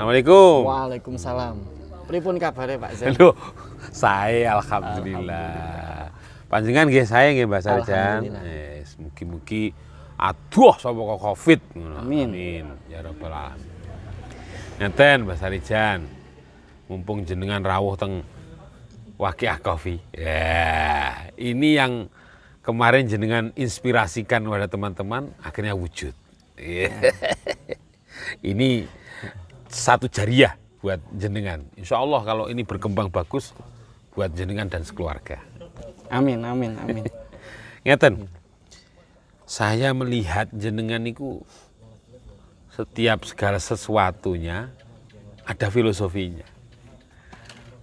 Assalamualaikum. Waalaikumsalam. Pripun kabare Pak Zen? Loh, saya alhamdulillah. Panjenengan nggih saya nggih Mbak Sarjan. Yes, mugi-mugi aduh sapa Covid. Amin. Amin. Ya rabbal alamin. Ngeten Mbak Sarjan. Mumpung jenengan rawuh teng Waqiah Coffee. Ya, ini yang kemarin jenengan inspirasikan kepada teman-teman akhirnya wujud. Ini satu jariah buat jenengan. Insya Allah kalau ini berkembang bagus buat jenengan dan sekeluarga. Amin, amin, amin. Ngeten, saya melihat jenengan itu setiap segala sesuatunya ada filosofinya.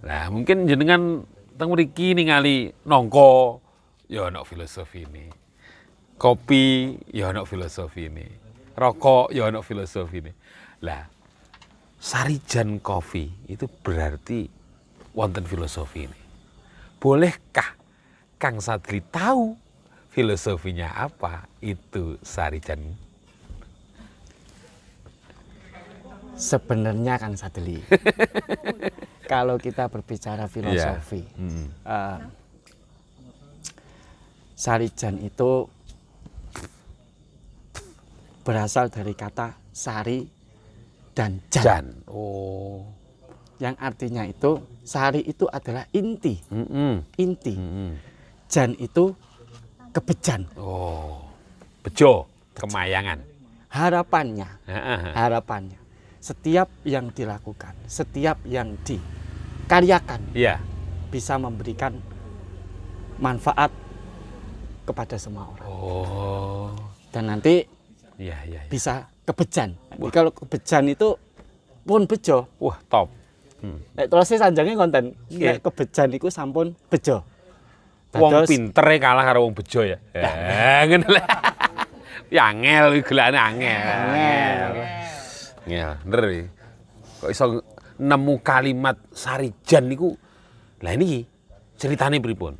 Nah, mungkin jenengan teng mriki ningali nongko, ya ana filosofi ini. Kopi, ya ana filosofi ini. Rokok, ya ana filosofi ini. Lah, Sarjan Coffee itu berarti wonten filosofi ini. Bolehkah Kang Sadli tahu filosofinya apa itu Sarjan? Sebenarnya Kang Sadli, kalau kita berbicara filosofi, Sarjan itu berasal dari kata sari dan jan. Oh. Yang artinya itu sari itu adalah inti, inti. Jan itu kebejan. Oh, bejo, kemayangan. Harapannya, harapannya. Setiap yang dilakukan, setiap yang dikaryakan, bisa memberikan manfaat kepada semua orang. Oh. Dan nanti bisa kebejan. Jadi kalau kebejan itu pun bejo. Wah, top. Nek terusé sanjange konten. Nek kebejan iku sampun bejo. Wong pintere kalah karo wong bejo ya. Ngene lho. Ya angel gelane angel. Ngel, bener iki. Kok iso nemu kalimat Sarjan niku. Lah ini ceritane pripun?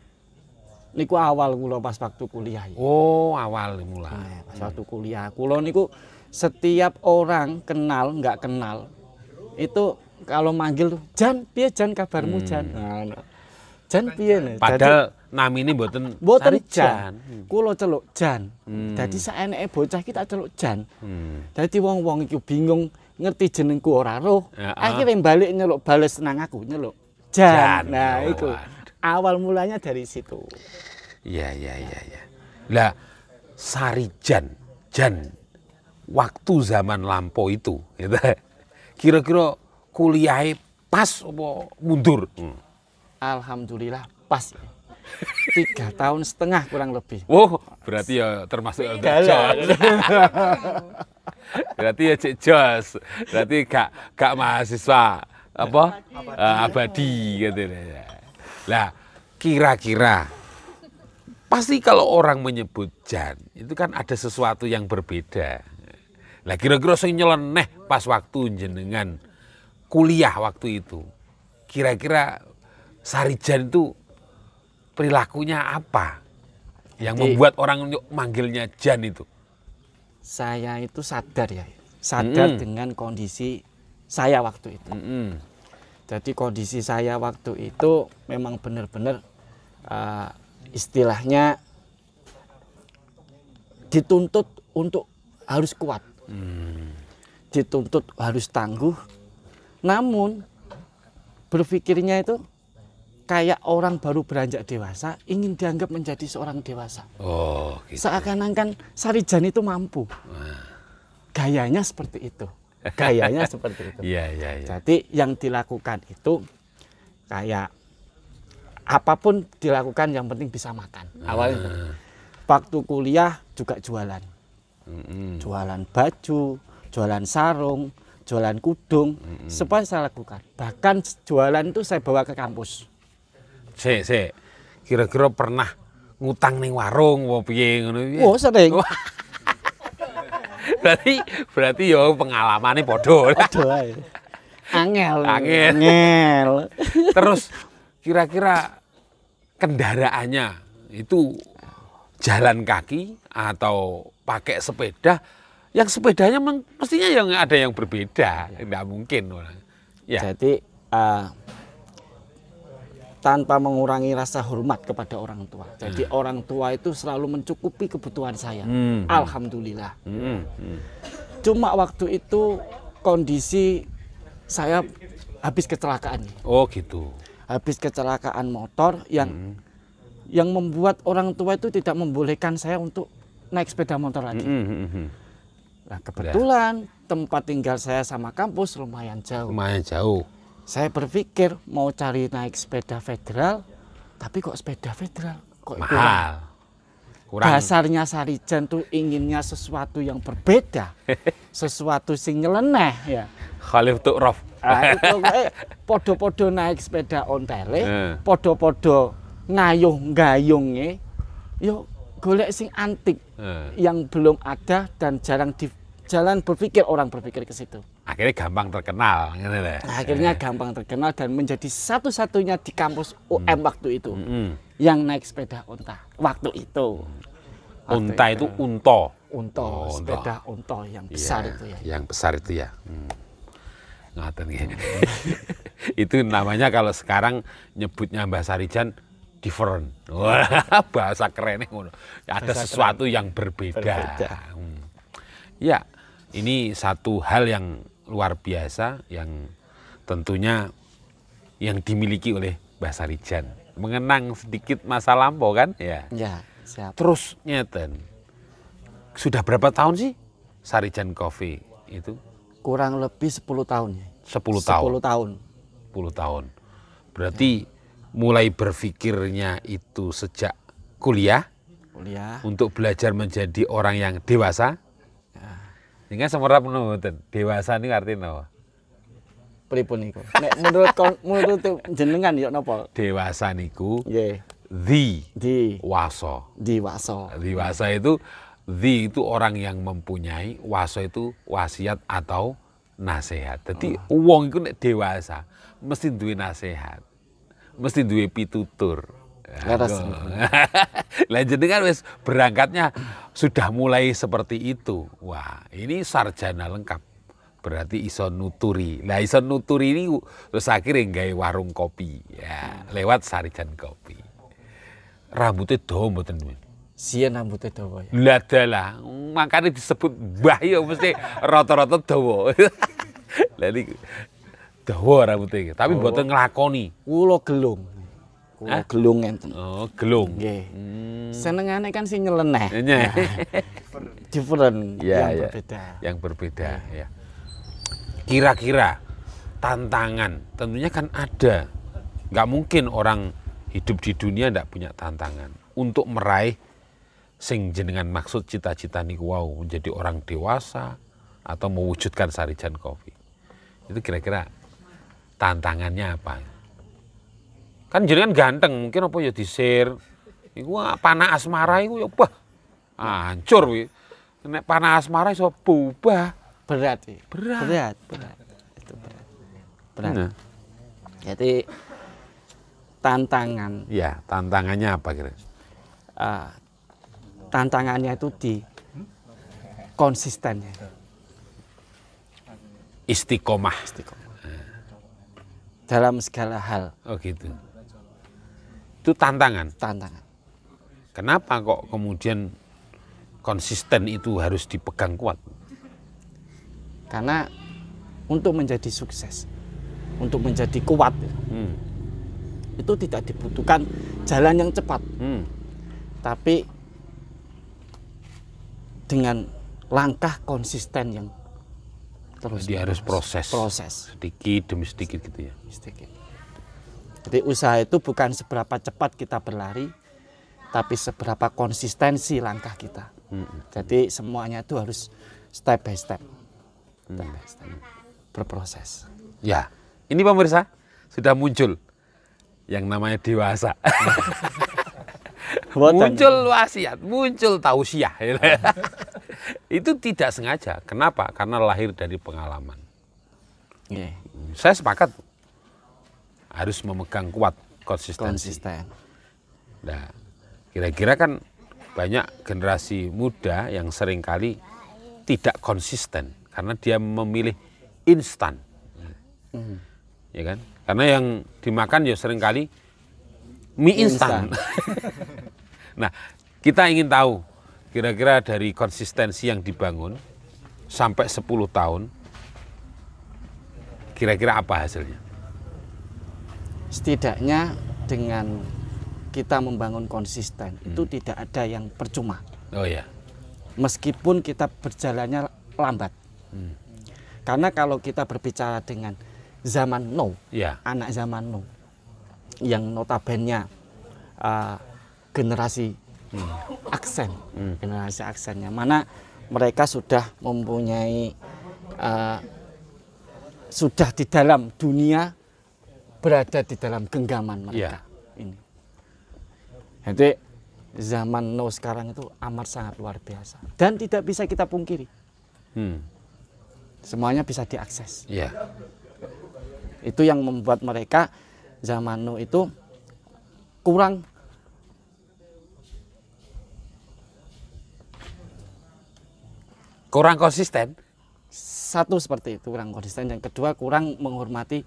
Niku awal kula pas waktu kuliah. Oh, awal mulai. Pas waktu kuliah. Kula niku setiap orang kenal nggak kenal itu kalau manggil Jan, piye Jan kabarmu Jan? Nah, Jan piye? Padahal namine mboten Jan. Kula celuk Jan. Dadi saeneke bocah kita celuk Jan. Dadi wong-wong iki bingung ngerti jenengku ora roh. Akhirnya balik nyeluk bales nang aku nyeluk Jan. Nah, itu awal mulanya dari situ. Iya. Lah Sarjan, Jan waktu zaman lampau itu, gitu. Kira-kira kuliah pas apa mundur? Alhamdulillah pas. 3,5 tahun kurang lebih. Oh, berarti ya termasuk jos. Berarti ya cek jos. Berarti gak mahasiswa apa? Abadi gitu ya. Lah, kira-kira pasti kalau orang menyebut Jan, itu kan ada sesuatu yang berbeda. Lah kira-kira sing nyeleneh pas waktu jenengan kuliah waktu itu. Kira-kira Sarjan itu perilakunya apa yang membuat orang manggilnya Jan itu? Saya itu sadar ya. Sadar dengan kondisi saya waktu itu. Jadi kondisi saya waktu itu memang benar-benar istilahnya dituntut untuk harus kuat. Dituntut harus tangguh. Namun berpikirnya itu kayak orang baru beranjak dewasa ingin dianggap menjadi seorang dewasa. Oh, gitu. Seakan-akan Sarjan itu mampu. Gayanya seperti itu. Gayanya seperti itu. Iya. Jadi yang dilakukan itu kayak apapun dilakukan yang penting bisa makan. Awalnya waktu kuliah juga jualan. Jualan baju, jualan sarung, jualan kudung, semua saya lakukan. Bahkan jualan itu saya bawa ke kampus. Sik. Kira-kira pernah ngutang ning warung apa piye ngono iki? Oh, sering. berarti ya pengalamane padha. Angel. Terus kira-kira kendaraannya itu jalan kaki atau pakai sepeda Yang sepedanya mestinya yang ada yang berbeda, tidak mungkin. Ya. Jadi tanpa mengurangi rasa hormat kepada orang tua. Jadi orang tua itu selalu mencukupi kebutuhan saya. Alhamdulillah. Cuma waktu itu kondisi saya habis kecelakaan. Oh gitu. Habis kecelakaan motor yang membuat orang tua itu tidak membolehkan saya untuk naik sepeda motor lagi. Nah, kebetulan tempat tinggal saya sama kampus lumayan jauh. Lumayan jauh. Saya berpikir mau cari naik sepeda federal, tapi kok sepeda federal kok mahal. Kurang. Dasarnya Sarijan tuh inginnya sesuatu yang berbeda, sesuatu sing nyeleneh ya. Khalif Tu'raf. Itu podo-podo naik sepeda ontele, podo-podo ngayuh-gayungnya, yo golek sing antik yang belum ada dan jarang di jalan orang berpikir ke situ. Akhirnya gampang terkenal. Akhirnya gampang terkenal dan menjadi satu-satunya di kampus UM waktu itu yang naik sepeda onta waktu itu. Unta itu unto. Unto, sepeda unto yang besar itu ya. Yang besar itu ya. Ngaten itu namanya kalau sekarang nyebutnya Mbah Sarijan different. Bahasa kerennya ngono. Ada sesuatu yang berbeda. Ya, ini satu hal yang luar biasa yang tentunya yang dimiliki oleh Mbah Sarijan. Mengenang sedikit masa lampau kan? Ya. Ya, siap. Terus nyeten. Sudah berapa tahun sih Sarijan Coffee itu? Kurang lebih 10 tahun. 10 tahun. 10 tahun. 10 tahun. Berarti mulai berpikirnya itu sejak kuliah untuk belajar menjadi orang yang dewasa. Ini semua penuh dewasa ini artinya apa? Pripun niku? Nek menurut jenengan ya napa? Dewasa niku nggih. Waso. Diwaso. Diwasa itu itu orang yang mempunyai, waso itu wasiat atau nasihat. Jadi wong iku nek dewasa mesti duwe nasihat. Mesti duwe pitutur. Lah jenengan wis berangkatnya sudah mulai seperti itu. Wah, ini sarjana lengkap. Berarti iso nuturi. Nah, iso nuturi ini terus akhirnya nggawe warung kopi. Ya, lewat Sarijan Kopi. Rambutnya dawa mboten niku. Sian rambutnya dawa ya. Lah dalah, makanya disebut mbah ya mesti rata-rata dawa. Lah niku dawa rambutnya, tapi mboten nglakoni. Kula gelung. Kula gelung enten. Oh, gelung. Nggih. Senengane kan sing nyeleneh. Different yang berbeda. Yang berbeda ya. Kira-kira tantangan tentunya kan ada. Nggak mungkin orang hidup di dunia ndak punya tantangan untuk meraih sing jenengan maksud cita-cita niku wau menjadi orang dewasa atau mewujudkan Sarijan Coffee. Itu kira-kira tantangannya apa? Kan jenengan ganteng, mungkin apa ya disir. Iku panah asmara iku ya bah. Hancur kuwi. Nek panah asmara iso bubah. Berat. Itu berat. Nah. Jadi tantangan. Ya, tantangannya apa kira? Tantangannya itu di konsistennya. Istiqomah. Dalam segala hal. Oh gitu. Itu tantangan. Kenapa kok kemudian konsisten itu harus dipegang kuat? Karena untuk menjadi sukses, untuk menjadi kuat, itu tidak dibutuhkan jalan yang cepat, tapi dengan langkah konsisten yang terus. Dia harus proses. Sedikit demi sedikit gitu ya. Jadi usaha itu bukan seberapa cepat kita berlari, tapi seberapa konsistensi langkah kita. Jadi semuanya itu harus step by step. Berproses. Ya, ini pemirsa sudah muncul yang namanya dewasa. Muncul wasiat, muncul tausiah. Itu tidak sengaja. Kenapa? Karena lahir dari pengalaman. Saya sepakat harus memegang kuat konsistensi. Nah, kira-kira kan banyak generasi muda yang seringkali tidak konsisten karena dia memilih instan. Ya kan? Karena yang dimakan ya seringkali mie instan. Nah, kita ingin tahu kira-kira dari konsistensi yang dibangun sampai 10 tahun, kira-kira apa hasilnya? Setidaknya dengan kita membangun konsisten itu tidak ada yang percuma. Oh ya. Meskipun kita berjalannya lambat. Karena kalau kita berbicara dengan zaman now, Ya. anak zaman now, yang notabene generasi aksen, generasi aksennya, mana mereka sudah mempunyai, sudah di dalam dunia, berada di dalam genggaman mereka. Ini. Jadi zaman now sekarang itu amat sangat luar biasa dan tidak bisa kita pungkiri. Semuanya bisa diakses. Ya. Itu yang membuat mereka zaman now itu kurang konsisten. satu seperti itu, kurang konsisten, dan kedua kurang menghormati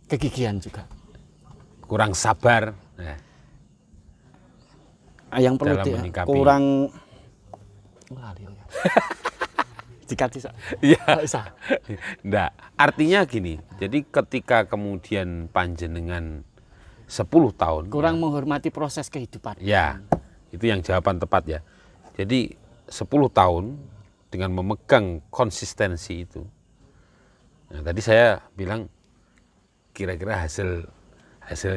kegigihan juga. Kurang sabar. Nah, Yang perlu dalam menyikapi. kurang jika bisa. Iya. Bisa. Nggak, artinya gini. Jadi ketika kemudian panjenengan 10 tahun. Kurang menghormati proses kehidupan. Ya, itu yang jawaban tepat ya. Jadi 10 tahun dengan memegang konsistensi itu. Nah, tadi saya bilang kira-kira hasil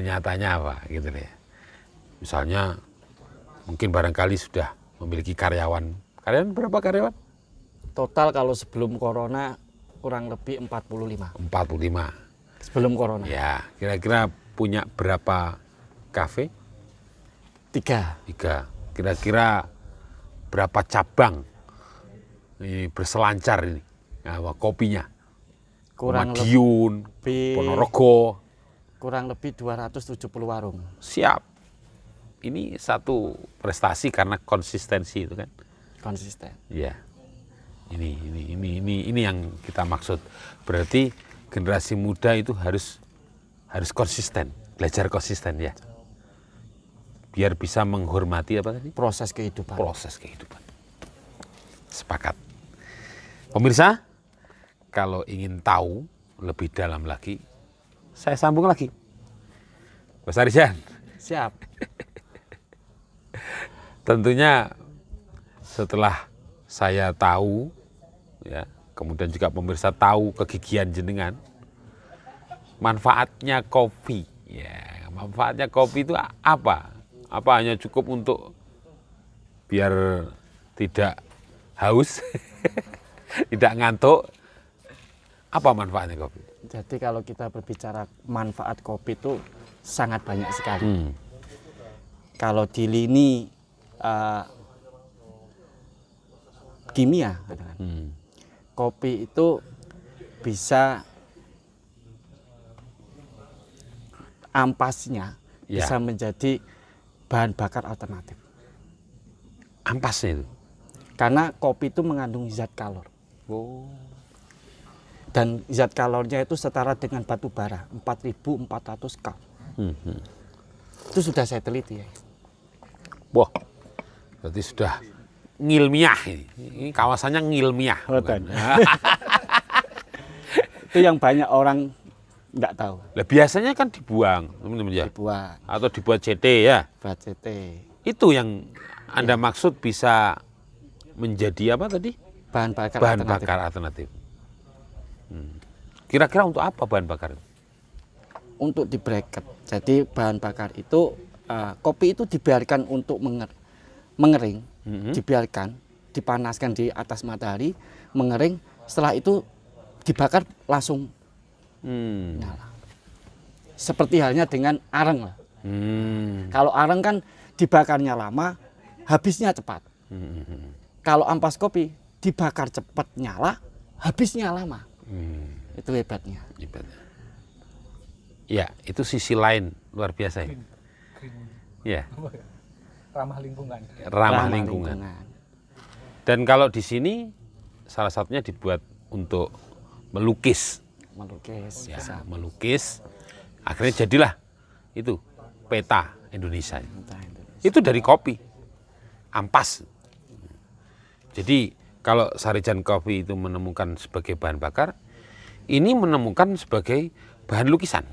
nyatanya apa gitu ya. Misalnya mungkin barangkali sudah memiliki karyawan. Karyawan berapa karyawan? Total kalau sebelum corona kurang lebih 45. 45. Sebelum corona. Ya, kira-kira punya berapa kafe? 3. 3. Kira-kira berapa cabang ini berselancar ini? Nah, kopinya. Kurang Madiun, lebih Ponorogo. kurang lebih 270 warung. Siap. Ini satu prestasi karena konsistensi itu kan. Konsisten. Iya. Ini yang kita maksud. Berarti generasi muda itu harus konsisten, belajar konsisten ya. Biar bisa menghormati apa tadi? Proses kehidupan. Proses kehidupan. Sepakat. Pemirsa, kalau ingin tahu lebih dalam lagi, saya sambung lagi. Mas Arijan. Siap. Tentunya setelah saya tahu, ya, kemudian juga pemirsa tahu kegigihan jenengan, manfaatnya kopi. Ya, manfaatnya kopi itu apa? Apa hanya cukup untuk biar tidak haus, tidak ngantuk? Apa manfaatnya kopi? Jadi kalau kita berbicara manfaat kopi itu sangat banyak sekali. Kalau di lini kimia, kopi itu bisa ampasnya bisa menjadi bahan bakar alternatif. Ampasnya itu? Karena kopi itu mengandung zat kalor. Oh. Dan zat kalornya itu setara dengan batu bara, 4.400 kal. Itu sudah saya teliti ya. Wah, berarti sudah ngilmiah ini. Ini kawasannya ngilmiah. Itu yang banyak orang nggak tahu. Lah biasanya kan dibuang, teman-teman ya. Dibuat. Atau dibuat CT ya. Buat CT. Itu yang Anda maksud bisa menjadi apa tadi? Bahan bakar bahan alternatif. bakar alternatif. Kira-kira untuk apa bahan bakar? Untuk di bracket. Jadi bahan bakar itu kopi itu dibiarkan untuk mengering, dibiarkan, dipanaskan di atas matahari, mengering. Setelah itu dibakar langsung nyala. Seperti halnya dengan areng lah. Kalau areng kan dibakarnya lama, habisnya cepat. Kalau ampas kopi dibakar cepat nyala, habisnya lama. Itu hebatnya. Ya, itu sisi lain luar biasa ya. Ya. Ramah lingkungan. Ramah lingkungan. Dan kalau di sini salah satunya dibuat untuk melukis. Melukis, Ya, bisa. melukis. Akhirnya jadilah itu peta Indonesia. Entah itu. Itu dari kopi, ampas. Jadi kalau Sarijan Coffee itu menemukan sebagai bahan bakar, ini menemukan sebagai bahan lukisan.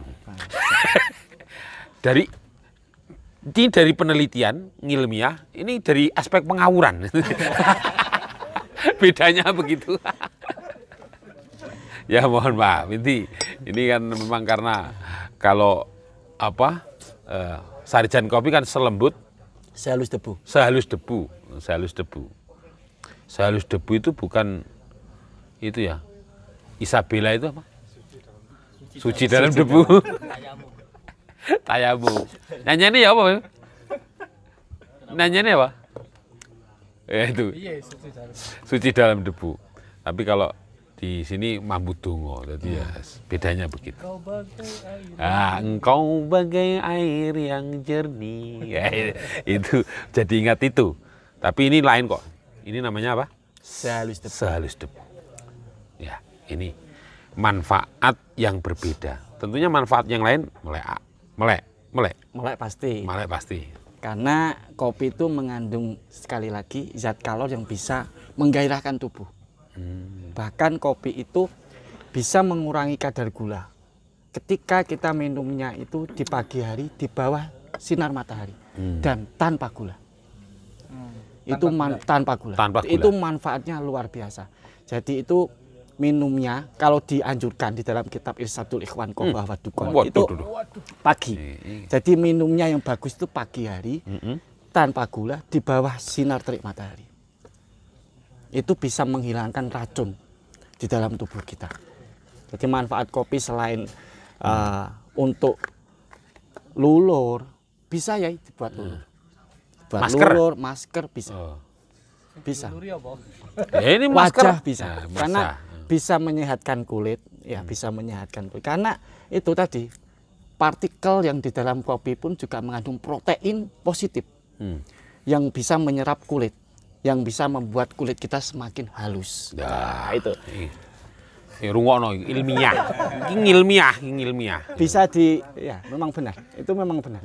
Ini dari penelitian ilmiah, ini dari aspek pengawuran. Bedanya begitu. Ya mohon maaf, ini kan memang karena kalau apa Sarijan Coffee kan selembut, Sehalus debu. sehalus debu, sehalus debu. Sehalus debu itu bukan itu ya. Isabella itu apa? Suci dalam debu. Tayamu. Nanyanya ya apa? Nanyanya apa? Ya itu. Suci dalam debu. Tapi kalau di sini mambu dongo, jadi ya bedanya begitu. Engkau bagai air yang jernih. Ya, itu jadi ingat itu. Tapi ini lain kok. Ini namanya apa? Sehalus debu. Sehalus debu. Ya, ini manfaat yang berbeda. Tentunya manfaat yang lain melek Pasti. pasti. Karena kopi itu mengandung sekali lagi zat kalor yang bisa menggairahkan tubuh. Bahkan kopi itu bisa mengurangi kadar gula. Ketika kita minumnya itu di pagi hari di bawah sinar matahari dan tanpa gula. Tanpa gula. Itu manfaatnya luar biasa. Jadi itu minumnya kalau dianjurkan di dalam kitab Irsyadul Ikhwan Qobah wa Dukon itu pagi. Jadi minumnya yang bagus itu pagi hari tanpa gula di bawah sinar terik matahari. Itu bisa menghilangkan racun di dalam tubuh kita. Jadi manfaat kopi selain untuk lulur, bisa ya dibuat lulur. Buat Masker? lulur, masker bisa. Bisa. Ya, ini masker Wajah bisa. Nah, Karena bisa menyehatkan kulit, ya bisa menyehatkan kulit. Karena itu tadi partikel yang di dalam kopi pun juga mengandung protein positif yang bisa menyerap kulit, yang bisa membuat kulit kita semakin halus. Nah, itu rungokno ilmiah. Ini ilmiah. bisa ya memang benar. Itu memang benar.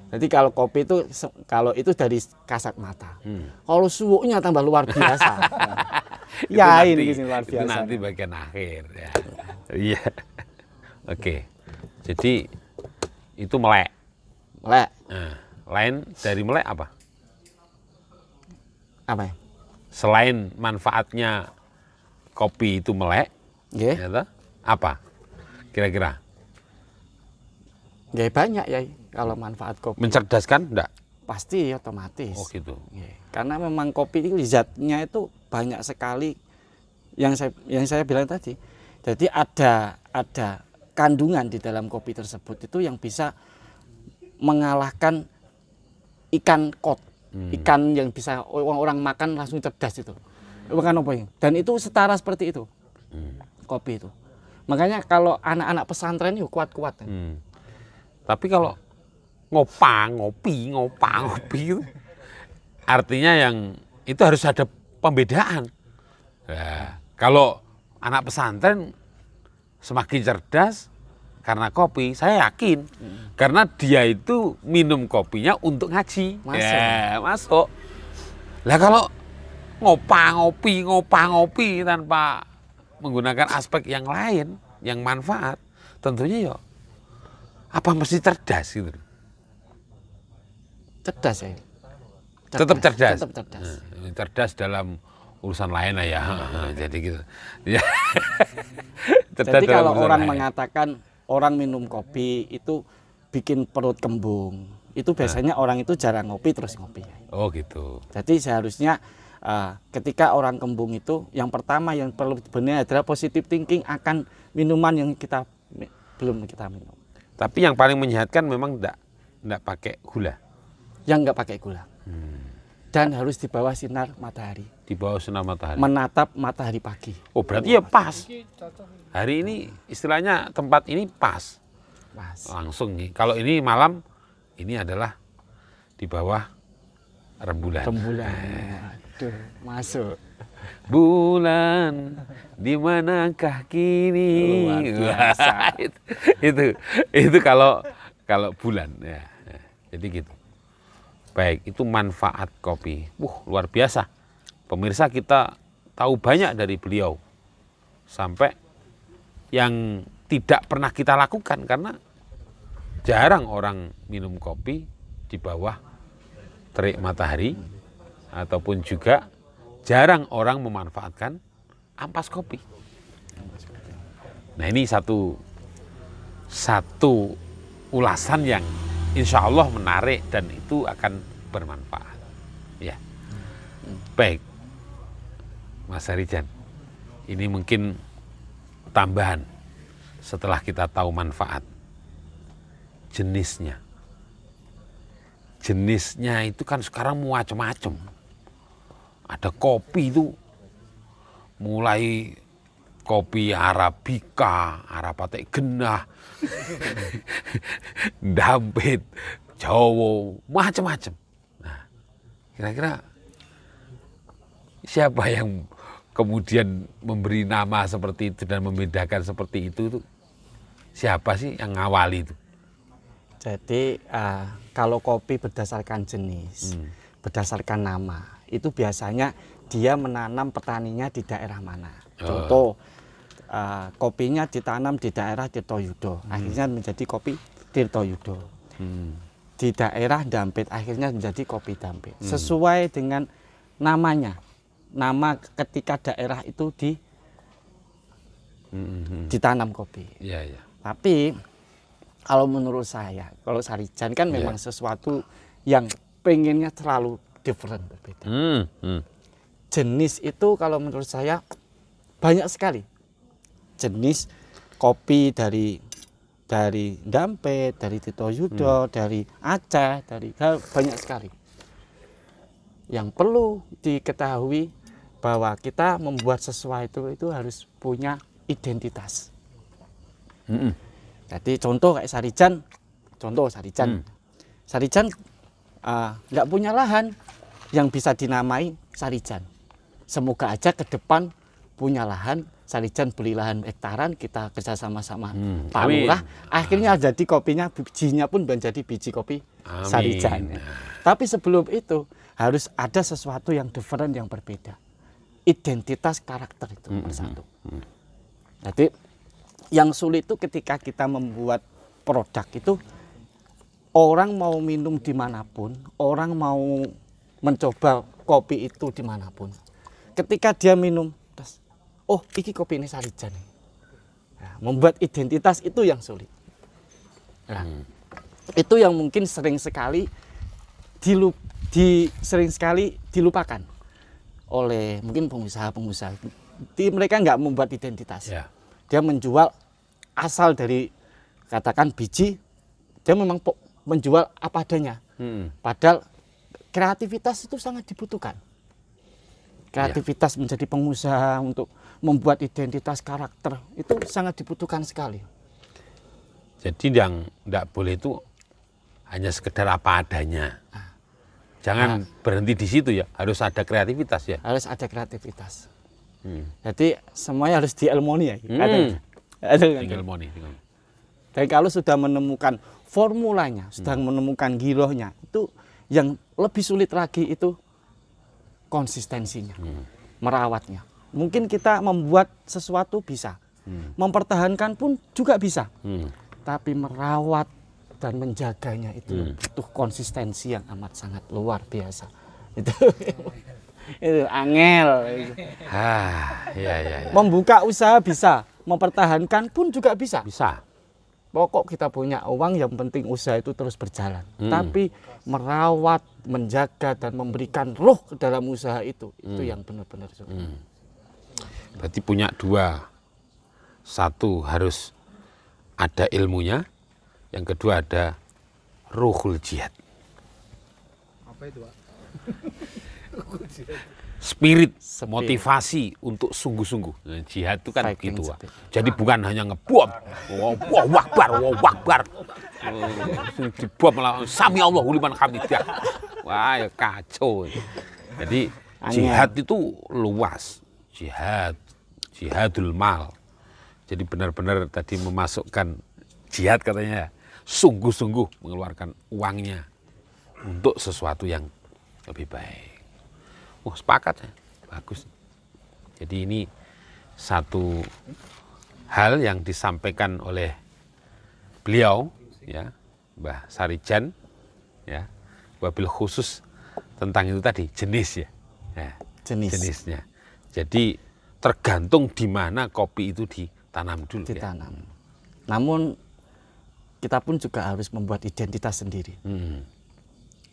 Jadi kalau kopi itu kalau itu dari kasat mata. Kalau suwuknya tambah luar biasa. Ya ini luar biasa. Itu nanti bagian akhir ya. Iya. Oke. Jadi itu melek. Melek. Nah, lain dari melek apa? Apa ya? Selain manfaatnya kopi itu melek, Nggih. ya, apa? Kira-kira? Nggih banyak ya kalau manfaat kopi. Mencerdaskan enggak? Pasti otomatis. Oh gitu. Karena memang kopi itu zatnya itu banyak sekali yang saya bilang tadi. Jadi ada kandungan di dalam kopi tersebut itu yang bisa mengalahkan ikan kod. Ikan yang bisa orang makan langsung cerdas itu. Bukan apa yang. Dan itu setara seperti itu. Kopi itu. Makanya kalau anak-anak pesantren itu kuat-kuat. Tapi kalau ngopi itu artinya yang itu harus ada pembedaan. Nah, kalau anak pesantren semakin cerdas karena kopi, saya yakin karena dia itu minum kopinya untuk ngaji. Masuk. Lah kalau ngopi tanpa menggunakan aspek yang lain, yang manfaat, tentunya ya apa mesti cerdas gitu. Cerdas ya. Tetap cerdas. Tetap cerdas. Cerdas dalam urusan lain lah ya. Jadi gitu. Ya. Jadi kalau orang mengatakan orang minum kopi itu bikin perut kembung, itu biasanya orang itu jarang ngopi terus ngopi. Oh gitu. Jadi seharusnya ketika orang kembung itu yang pertama yang perlu benar adalah positive thinking akan minuman yang belum kita minum. Tapi yang paling menyehatkan memang enggak pakai gula. Yang enggak pakai gula. Dan harus di bawah sinar matahari. Di bawah sinar matahari. Menatap matahari pagi. Oh berarti ya pas. Hari ini istilahnya tempat ini pas. Langsung nih. Kalau ini malam, ini adalah di bawah rembulan. Rembulan. Aduh, masuk. Bulan di manakah kini? Luar biasa. Wah, itu kalau bulan ya. Jadi gitu. Baik, itu manfaat kopi. Luar biasa. Pemirsa, kita tahu banyak dari beliau. Sampai yang tidak pernah kita lakukan karena jarang orang minum kopi di bawah terik matahari ataupun juga jarang orang memanfaatkan ampas kopi. Nah, ini satu ulasan yang insya Allah menarik dan itu akan bermanfaat. Ya, baik, Mas Harijan. Ini mungkin tambahan setelah kita tahu manfaat. Jenisnya itu kan sekarang macam-macam. Ada kopi itu mulai kopi Arabica, Arapatek Genah, Dampit, Jawa, macam-macam. Nah, kira-kira siapa yang kemudian memberi nama seperti itu dan membedakan seperti itu? Siapa sih yang ngawali itu? Jadi kalau kopi berdasarkan jenis, berdasarkan nama, itu biasanya dia menanam petaninya di daerah mana. Contoh, kopinya ditanam di daerah Tirtoyudo, akhirnya menjadi kopi Tirtoyudo. Di daerah Dampit, akhirnya menjadi kopi Dampit. Sesuai dengan namanya. Nama ketika daerah itu ditanam kopi. Ya, ya. Tapi kalau menurut saya, kalau Sarijan kan memang sesuatu yang pengennya terlalu different, berbeda. Jenis itu kalau menurut saya banyak sekali. Jenis kopi dari Dampit, dari Tirtoyudo, dari Aceh, banyak sekali. Yang perlu diketahui bahwa kita membuat sesuatu itu harus punya identitas. Jadi contoh kayak Sarijan, Sarijan nggak punya lahan yang bisa dinamai Sarijan. Semoga aja ke depan punya lahan, Sarijan beli lahan hektaran, kita kerjasama sama Pak Lurah, akhirnya jadi kopinya, bijinya pun menjadi biji kopi Sarijan. Tapi sebelum itu harus ada sesuatu yang different, yang berbeda. Identitas karakter itu bersatu. Jadi yang sulit itu ketika kita membuat produk itu, orang mau minum dimanapun, orang mau mencoba kopi itu dimanapun. Ketika dia minum, oh ini kopi ini Sarijan. Nah, membuat identitas itu yang sulit. Nah, itu yang mungkin sering sekali dilupakan oleh mungkin pengusaha-pengusaha. Mereka nggak membuat identitas. Yeah. Dia menjual asal dari katakan biji, dia memang menjual apa adanya. Padahal kreativitas itu sangat dibutuhkan. Kreativitas menjadi pengusaha untuk membuat identitas karakter itu sangat dibutuhkan sekali. Jadi yang tidak boleh itu hanya sekedar apa adanya. Jangan berhenti di situ ya, harus ada kreativitas ya. Harus ada kreativitas. Jadi semuanya harus diilmoni ya. Diilmoni. Dan kalau sudah menemukan formulanya, sudah menemukan girohnya, itu yang lebih sulit lagi itu konsistensinya, merawatnya. Mungkin kita membuat sesuatu bisa, mempertahankan pun juga bisa, tapi merawat dan menjaganya itu butuh konsistensi yang amat sangat luar biasa. Itu angel. Ya. Membuka usaha bisa, mempertahankan pun juga bisa. Bisa. Pokok kita punya uang, yang penting usaha itu terus berjalan. Tapi merawat, menjaga dan memberikan roh ke dalam usaha itu yang benar-benar sulit. Berarti punya dua. Satu harus ada ilmunya, yang kedua ada ruhul jihad. Apa itu, Pak? Spirit, motivasi untuk sungguh-sungguh. Nah, jihad itu kan begitu. Jadi bukan hanya ngebom, wakbar. Dibom malah sami Allahu liman hamidah. Wah, ya kacau. Jadi Jihad itu luas, jihadul mal. Jadi benar-benar tadi memasukkan jihad katanya, sungguh-sungguh mengeluarkan uangnya untuk sesuatu yang lebih baik. Sepakat ya, bagus. Jadi ini satu hal yang disampaikan oleh beliau, ya, Mbah Sarijan, ya, wabil khusus tentang itu tadi jenis ya, jenisnya. Jadi tergantung di mana kopi itu ditanam dulu. Ditanam. Ya. Namun kita pun juga harus membuat identitas sendiri.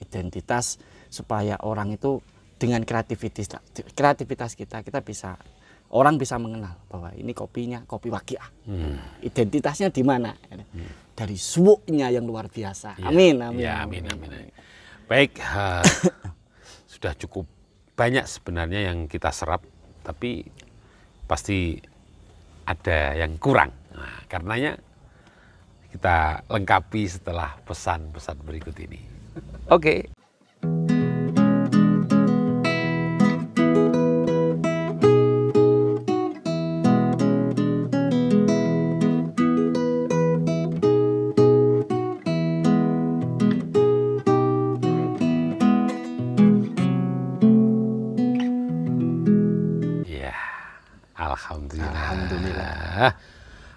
Identitas supaya orang itu dengan kreativitas kita bisa, orang bisa mengenal bahwa ini kopinya kopi Waqiah. Identitasnya di mana? Dari suwuknya yang luar biasa. Ya, amin, amin. Ya, amin. Baik, sudah cukup banyak sebenarnya yang kita serap, tapi pasti ada yang kurang. Nah, karenanya kita lengkapi setelah pesan-pesan berikut ini. Oke.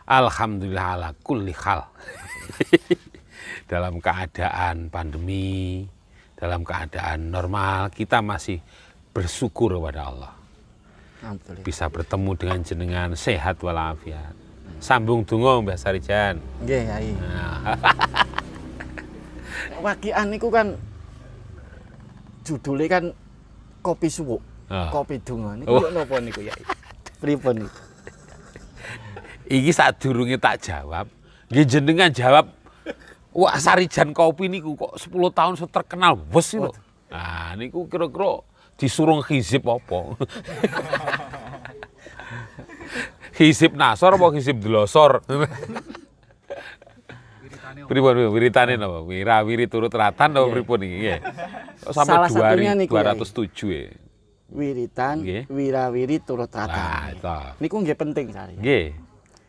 Alhamdulillah ala kulli hal. Dalam keadaan pandemi, dalam keadaan normal, kita masih bersyukur kepada Allah. Bisa bertemu dengan jenengan sehat walafiat. Sambung donga Mbah Sarijan. Nggih, Yai. Waqiah niku kan judulnya kan kopi suwuk, kopi donga. Niku napa niku, Yai? Pripun niku? Iki sadurunge tak jawab, nggih jenengan jawab, wah Sarijan kopi niku kok 10 tahun terkenal wes lho. Nah niku kira-kira disuruh hizib apa? Hizib Nasor apa hizib Delosor? Pripun wiritane napa? Wira-wiri turut ratan apa pripun iki nggih? Sampai 207 ya. Wiritan, wira-wiri turut ratan. Niku nggih penting sekali. Nggih.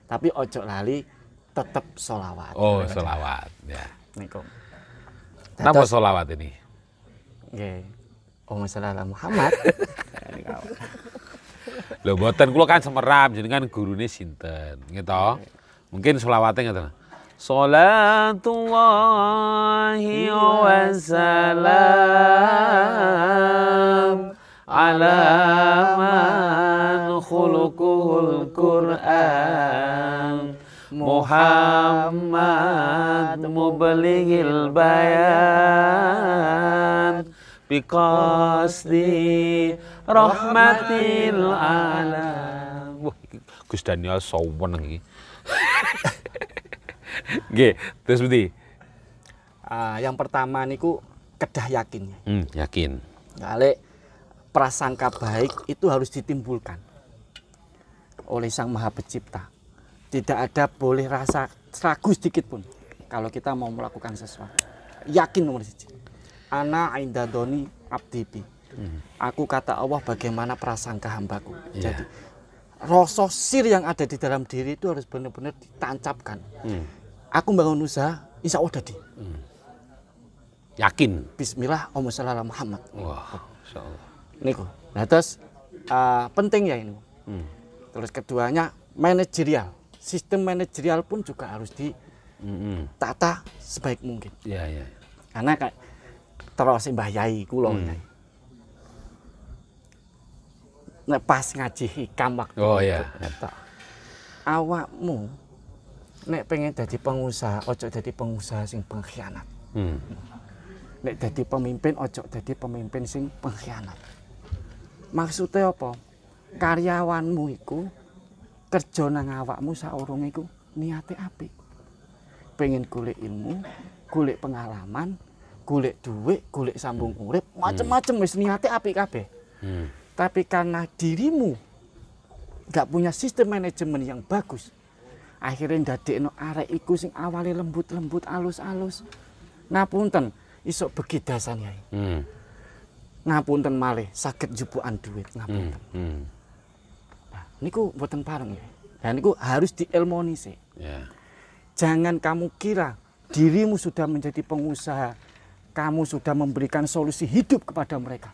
Tapi ojo lali tetap sholawat. Oh, sholawat. Ya. Niku. Napa sholawat ini? Nggih. Allahumma sholli ala Muhammad. Lho mboten kula kan semeram jenengan gurune sinten, gitu. Mungkin sholawate ngoten. Sholatullahi wa salam ala man khuluquhul Qur'an Muhammad mublighil bayan biqasdi rahmatil alam. Wah, Gus Daniel sowen iki. Nggih, terus pundi? Yang pertama niku kedah yakinnya. Yakin. Kali prasangka baik itu harus ditimbulkan oleh Sang Maha Pencipta. Tidak ada boleh rasa ragu sedikit pun kalau kita mau melakukan sesuatu. Yakin nomor 1. Ana indadoni abdibi. Aku kata Allah bagaimana prasangka hambaku. Jadi rasa sir yang ada di dalam diri itu harus benar-benar ditancapkan. Aku bangun usaha, insya Allah jadi. Yakin. Bismillah, Allahumma sholli ala Muhammad. Wah, insya Allah. Niku. Nah terus penting ya ini. Terus keduanya manajerial. Sistem manajerial pun juga harus ditata sebaik mungkin. Iya. Karena kayak terus Mbah Yai kula Yai. Nek pas ngaji hikam waktu awakmu nek pengen jadi pengusaha, ojo jadi pengusaha sing pengkhianat. Nek jadi pemimpin, ojo jadi pemimpin sing pengkhianat. Maksudnya apa? Karyawanmu iku kerja nang awakmu saurunge iku niate apik. Pengen golek ilmu, golek pengalaman, golek duit, golek sambung urip, macem-macem wis niate apik kabeh. Tapi karena dirimu gak punya sistem manajemen yang bagus, akhirnya ndadekno arek iku sing awale lembut-lembut, alus-alus. Ngapunten, isok begidasan Yai. ngapunten malih saged jupukan duit ngapunten. Nah, niku mboten pareng ya. Dan niku harus diilmoni sih. Ya. Jangan kamu kira dirimu sudah menjadi pengusaha, kamu sudah memberikan solusi hidup kepada mereka.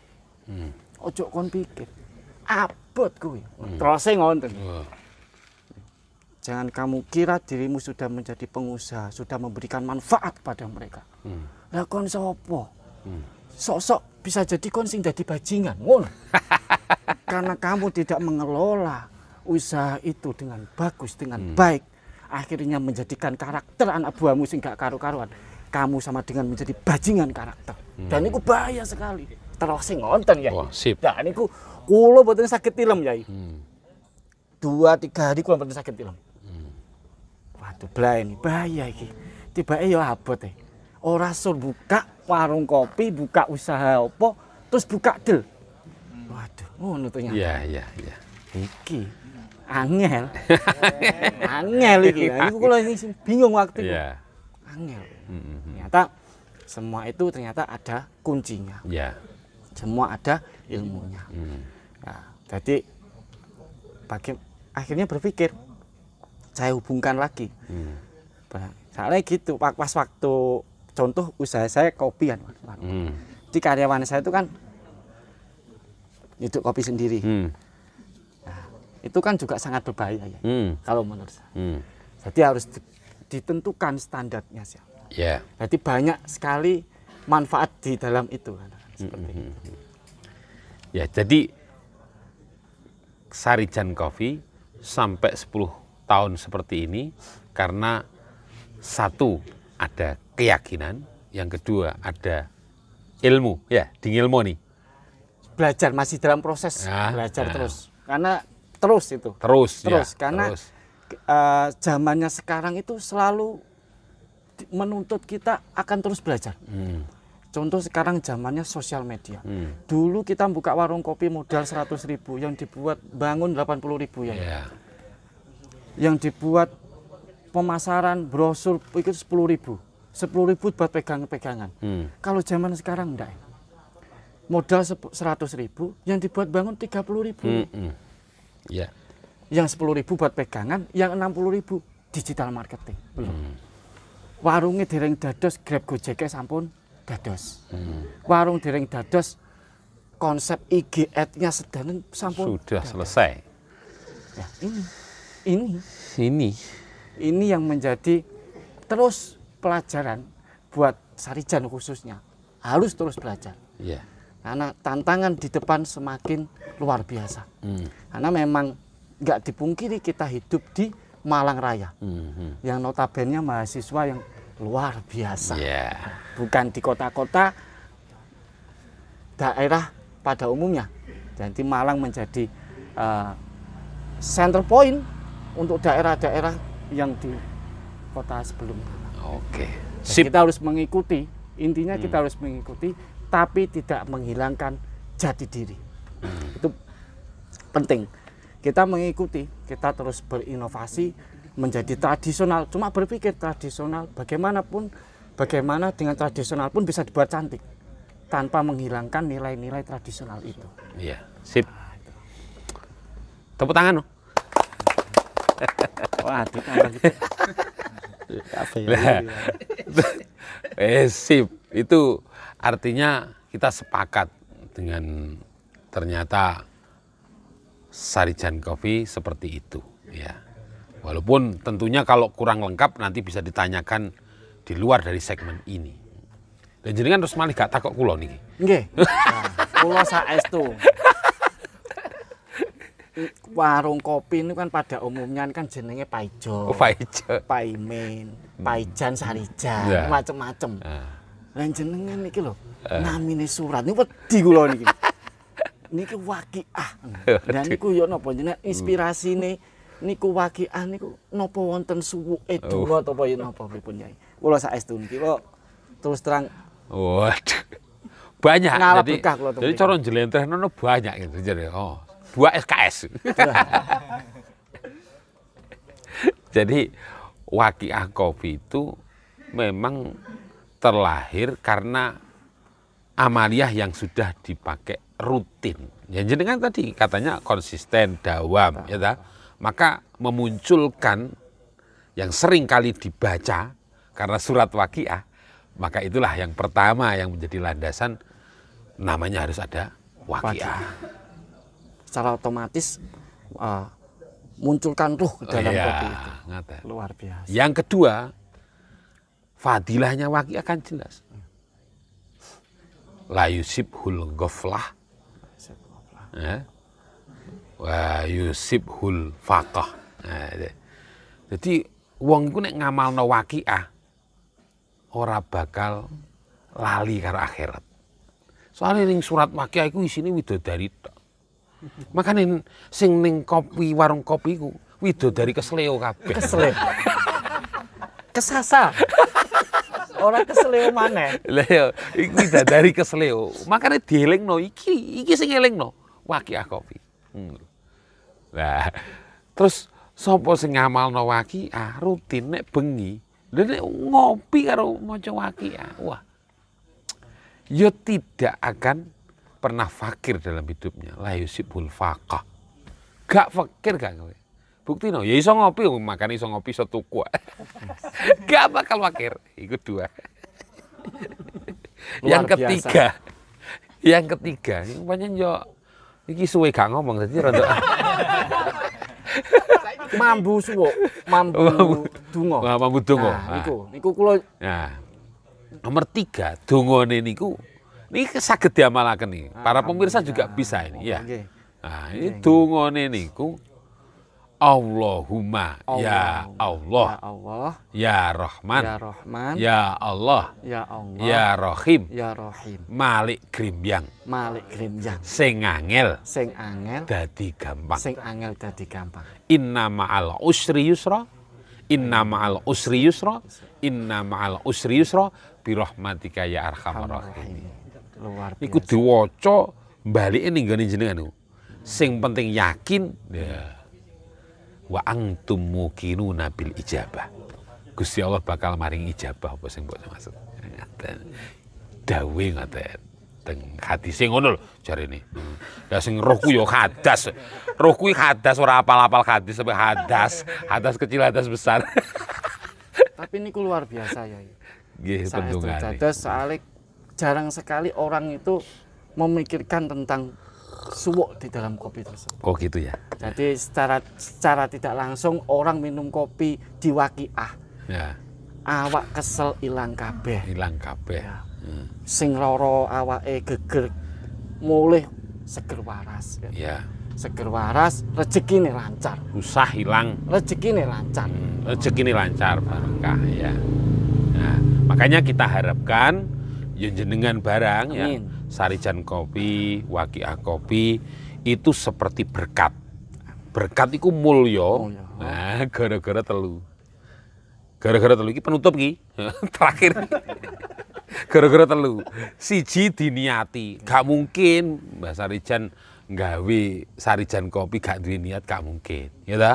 Ojo kon pikir abot kuwi. Terus ngoten. Jangan kamu kira dirimu sudah menjadi pengusaha, sudah memberikan manfaat pada mereka. Lah kon sapa? Sok-sok bisa jadi kon sing dadi bajingan, ngono. Karena kamu tidak mengelola usaha itu dengan bagus, dengan baik, akhirnya menjadikan karakter anak buahmu sing gak karu-karuan. Kamu sama dengan menjadi bajingan karakter. Dan itu bahaya sekali. Terus sing ngonten ya. Wah, sip. Nah niku kula mboten saged tilem Yai. 2-3 hari kula mboten saged tilem. Waduh, blaeni bahaya iki. Tibake ya abot e. Ora sur buka warung kopi, buka usaha apa, terus buka del. Waduh, ngono to nyata. Iya. Iki angel. Angel iki. Niku kula sing bingung waktu itu. Iya. Angel. Ternyata semua itu ternyata ada kuncinya. Iya. Semua ada ilmunya. Nah, jadi akhirnya berpikir saya hubungkan lagi. Soalnya gitu, pas waktu contoh usaha saya kopian. Di karyawan saya itu kan hidup kopi sendiri. Nah, itu kan juga sangat berbahaya ya. Kalau menurut saya. Jadi harus ditentukan standarnya sih. Ya. Jadi banyak sekali manfaat di dalam itu. Seperti itu. Ya, jadi Sarijan Coffee sampai 10 tahun seperti ini karena satu ada keyakinan, yang kedua ada ilmu, ya, di ilmu nih. Belajar masih dalam proses belajar terus. Karena terus itu. Terus ya, karena zamannya sekarang itu selalu menuntut kita akan terus belajar. Contoh sekarang zamannya sosial media. Dulu kita buka warung kopi modal 100.000, yang dibuat bangun 80.000 ya. Yeah. Yang dibuat pemasaran brosur itu 10.000. 10.000 buat pegangan-pegangan. Kalau zaman sekarang enggak. Modal 100.000, yang dibuat bangun 30.000. Yeah. Yang 10.000 buat pegangan, yang 60.000 digital marketing. Warungnya dereng dados, Grab Gojek sampun dados. Warung dereng dados, konsep IG ad-nya sedanen sampun sudah dados. selesai. Ya, ini yang menjadi terus pelajaran buat Sarijan khususnya. Harus terus belajar. Yeah. Karena tantangan di depan semakin luar biasa. Karena memang nggak dipungkiri kita hidup di Malang Raya. Yang notabene mahasiswa yang luar biasa. Yeah. Bukan di kota-kota daerah pada umumnya. Jadi Malang menjadi center point untuk daerah-daerah yang di kota sebelumnya. Oke. Kita harus mengikuti, intinya kita harus mengikuti, tapi tidak menghilangkan jati diri. Itu penting. Kita mengikuti, kita terus berinovasi, menjadi tradisional. Cuma berpikir tradisional, bagaimana dengan tradisional pun bisa dibuat cantik tanpa menghilangkan nilai-nilai tradisional itu. Iya, sip. Tepuk tangan loh. Waduh, tambah gitu. Sip. Itu artinya kita sepakat dengan ternyata Sarijan Coffee seperti itu, ya. Walaupun tentunya kalau kurang lengkap nanti bisa ditanyakan di luar dari segmen ini. Dan jenengan terus malih gak takok kula niki. Nggih. Nah, kula saestu. Warung kopi ini kan pada umumnya kan jenenge Paijo. Paijo. Paimin, Paijan, Sarijan, Ya. macem-macem. Lah jenengan niki lho, namine surat niku wedi kula niki. Niki waqiah. Dan niku yo napa jenenge inspirasine niku waqiah niku napa wonten suwuke donga to apa yen napa pripun Yai. Kula saestu niki kok terus terang Waduh. Banyak. Ngalap berkah kula Jadi cara njlentrehno banyak gitu jadi. Oh, 2 SKS. Jadi Waqiah Coffee itu memang terlahir karena amaliyah yang sudah dipakai rutin. Ya jenengan tadi katanya konsisten, dawam, ya ta? Maka memunculkan yang sering kali dibaca karena surat Waqiah, maka itulah yang pertama yang menjadi landasan, namanya harus ada Waqiah. Secara otomatis munculkan ruh ke dalam Iya, kopi itu. ngaten. Luar biasa. Yang kedua, fadilahnya Waqiah kan jelas. La yusibhul ghaflah, ya. Wa yusibhul faqah. Nah, jadi wong iku nek ngamalno Waqiah ora bakal lali karo akhirat. Soalnya ning surat Waqiah iku isine widodari tok. Makanya sing ning kopi warung kopi iku widodari kesleo kabeh. Kesleo. Kesasa. Orang kesleo maneh. Lah ya, iki widodari kesleo. Makanya dielingno iki sing elingno Waqiah kopi. Lah, terus sapa sing ngamalno Waqiah rutin nek bengi, nek ngopi karo maca Waqiah, wah. Ya tidak akan pernah fakir dalam hidupnya. La yusibul faqah. Gak fakir gak kowe. Buktino, ya iso ngopi, makan iso ngopi iso tuku. Gak bakal fakir. Iku dua. Yang ketiga. Yang ketiga, pancen yo iki suwe gak ngomong dadi rada Mambu suwo, mambu donga. Wah, mambu donga. Nah, niku kula. Nah, nomor 3, dongane niku niki saged diamalaken nih. Para pemirsa juga bisa ini, ya. Nah, ini dongane niku Allahumma ya Allah, Ya Allah, ya Rahman, ya Rahman, ya Allah, ya Allah, ya Rahim, ya Rahim, Malik Grimbyang, Malik Grimbyang, sing angel sing angel dadi gampang. sing angel dadi gampang. Inna ma'al usri yusra, inna ma'al usri yusra, inna ma'al usri yusra, birahmatika ya arhamar rahimin. Luar Iku biasa. diwaca mbalike ning gone jenengan niku. Sing penting yakin, ya. Wa antum muqinuna bil ijabah. Gusti Allah bakal maring ijabah apa sing mbok maksud. Ngaten. Dawe ngaten. Teng hadise ngono lho jarene. Lah sing rohku ya hadas. Rohku iki hadas ora apal-apal hadis sampai hadas. Hadas kecil, hadas besar. Tapi niku luar biasa ya. Nggih pendungane. Dados soalnya jarang sekali orang itu memikirkan tentang suwuk di dalam kopi tersebut. Oh gitu ya. Jadi secara tidak langsung orang minum kopi di Waqiah, Ya, awak kesel ilang kabeh. hilang kabeh. Ya. Sing loro awake geger mulih seger waras. Ya, Seger waras, rezekine lancar. susah hilang. Rezekine lancar. Rezeki ini lancar barokah ya. Nah, makanya kita harapkan ya jenengan barang ya Amin. Sarijan Kopi, Waqiah Kopi itu seperti berkat. Berkat itu mulya. Mulya. Nah, gara-gara telu. Gara-gara telu iki penutup iki. Terakhir. Gara-gara telu. Siji diniati. Gak mungkin Mbah Sarijan nggawe Sarijan Kopi gak duwe niat, gak mungkin. Ya ta?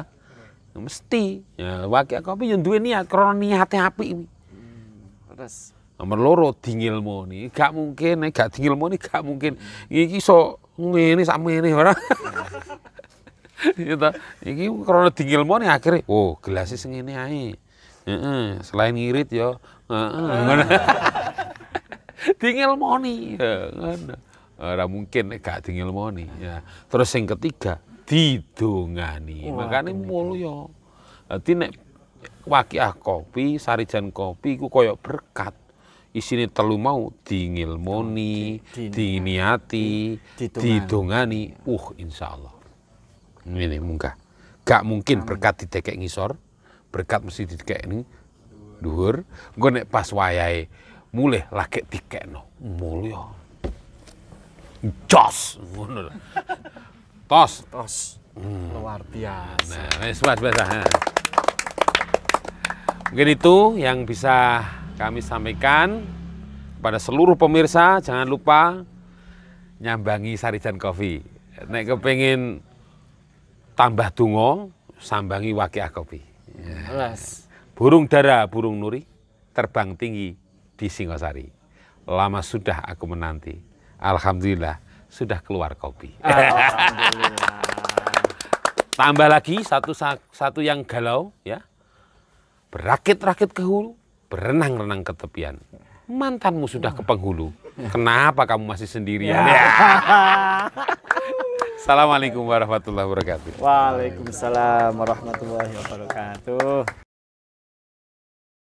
Mesti. Ya, Waqiah Kopi yang duwe niat karena niate apik iki. Terus Nomor loro dingilmoni, gak mungkin, nek gak dingilmoni gak mungkin. Iki iso ngene sak mene ora. Ya ta, iki krana dingilmoni akhire oh gelasé sing ngene ae. Heeh, selain ngirit ya, ngono. Dingilmoni, ngono. Ora mungkin nek gak dingilmoni ya. Terus yang ketiga didongani. Makane mulya. Dadi nek Waqiah Kopi, Sarijan Kopi iku kaya berkat. Isine telu mau dingilmoni, diniati, didongani. Insyaallah. Ini munggah. Gak mungkin berkat didekek ngisor, berkat mesti didekek ning dhuwur. Engko nek pas wayahe mulih lagi dikekno. Mulya. Jos ngono lho. Tos. luar biasa. Nah, wis biasa. Mungkin itu yang bisa kami sampaikan kepada seluruh pemirsa. Jangan lupa nyambangi Sarijan Kopi. Nek kepengin tambah donga, sambangi Waqiah Kopi. Yes. Burung dara, burung nuri, terbang tinggi di Singosari. lama sudah aku menanti. Alhamdulillah sudah keluar kopi. Alhamdulillah. Tambah lagi satu yang galau ya. Berakit-rakit ke hulu, berenang-renang ke tepian. Mantanmu sudah ke penghulu. Kenapa kamu masih sendirian? Ya. Assalamualaikum warahmatullahi wabarakatuh. Waalaikumsalam warahmatullahi wabarakatuh.